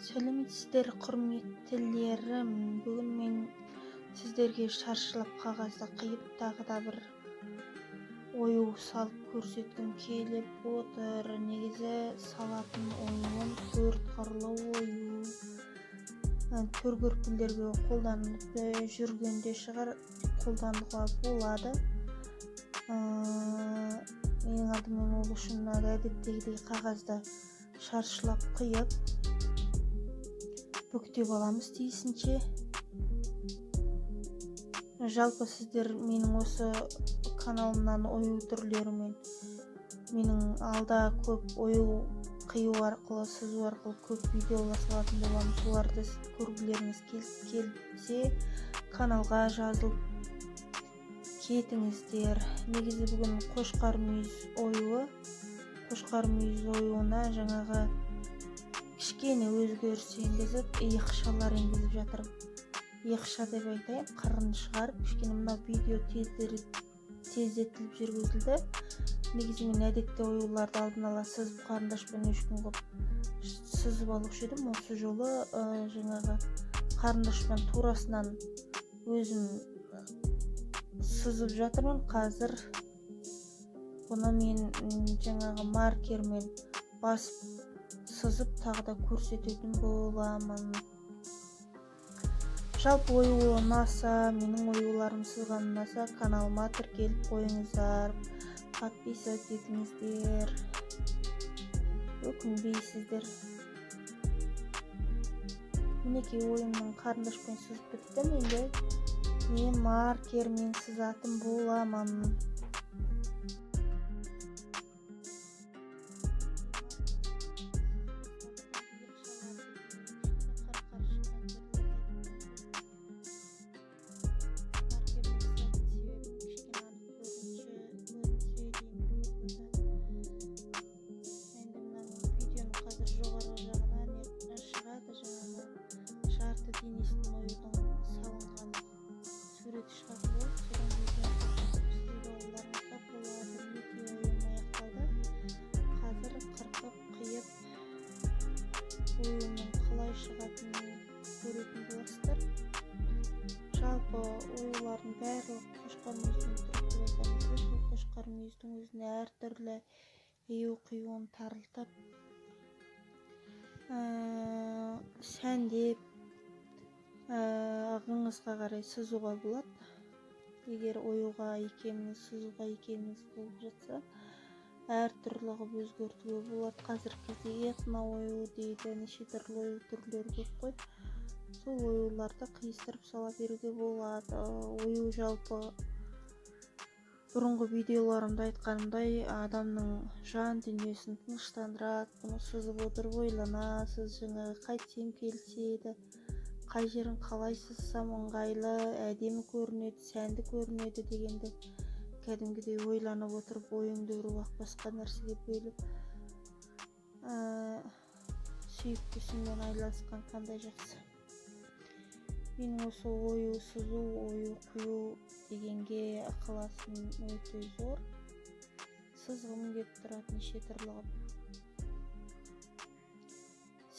Сәлеметсіздер, құрметтілерім. Бүгін мен сіздерге шаршылап қағазда қиып тағы да бір ою салып көрсеткім келіп отыр. Негізі салатын оюым 4 қырлы ою. Төр көрпілерге қолданып жүргенде шығар, қолдануға болады. Ең алдымен ол үшін әдеттегідей қағазда шаршылап қиып бүктеп аламыз тиісінше. Жалпы сіздер менің осы каналымнан ою түрлерімен менің алда көп ою қию арқылы, сызу арқылы көп видеолар салатын боламын. Соларды көргілеріңіз келсе, каналға жазылып кетіңіздер. Негізі бүгін қошқар мүйіз оюына жаңағы кішкене өзгеріс енгізіп, иықшалар енгізіп жатырмын. Иықша деп айтайын, қырын шығарып, кішкене мына видео тездетіліп жүргізілді. Негізі мен әдетте оюларды алдын ала сызып, қарындашпен өшкін қылып сызып алушы едім. Осы жолы жаңағы қарындашпен турасынан өзім сызып жатырмын. Қазір бұны мен жаңағы маркермен басып сызып тағы да көрсететін боламын. Жалпы ою ұнаса, менің оюларым сызған ұнаса, каналыма тіркеліп қойыңыздар, подписывать етіңіздер, өкінбейсіздер. Мінекей ойымның қарындашпен сызып біттім. Енді мен маркермен сызатын боламын. Жарты денесін оюдың салынған суреті шығатын болып, содан сізге ойларыңызға болады. Мінекей ойым аяқталды. Қазір қырқып қиып оюның қалай шығатынын көретін боласыздар. Жалпы оюлардың барлық қошқар мүйіздің түрі деп айтамыз. Сол қошқар мүйіздің өзіне әртүрлі ию-қиюын тарылтып, сәндеп, ағыңызға қарай сызуға болады. Егер оюға икеміңіз, сызуға икеміңіз болып жатса, әртүрлі қылып өзгертуге болады. Қазіргі кезде этно ою дейді, неше түрлі ою түрлері көп қой. Сол оюларды қиыстырып сала беруге болады. Ою жалпы бұрынғы видеоларымда айтқанымдай адамның жан дүниесін тыныштандырады. Бұны сызып отырып ойланасыз, жаңағы қайтсем келіседі, қай жерін қалай сызсам ыңғайлы, әдемі көрінеді, сәнді көрінеді дегенді кәдімгідей ойланып отырып, ойыңды бір уақыт басқа нәрсеге бөліп, сүйіктісімен айласқан қандай жақсы. Менің осы ою сызу, ою қию дегенге ықыласым өте зор. Сызғым келіп тұрады неше түрлі қылып.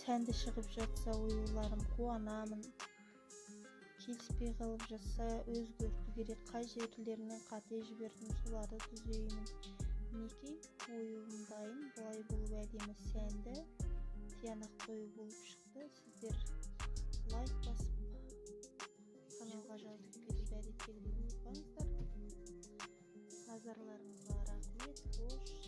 Сәнді шығып жатса оюларым қуанамын. Келіспей қалып жатса өзгерту керек. Қай жерлерінен қате жібердім, соларды түзеймін. Мінекей оюым дайын. Бұлай болып әдемі сәнді, тиянақты ою болып шықты. Сіздер лайк басып, каналға жазылып кетіп әдеттегідей ұмытпаңыздар. Назарларыңызға рахмет. Қош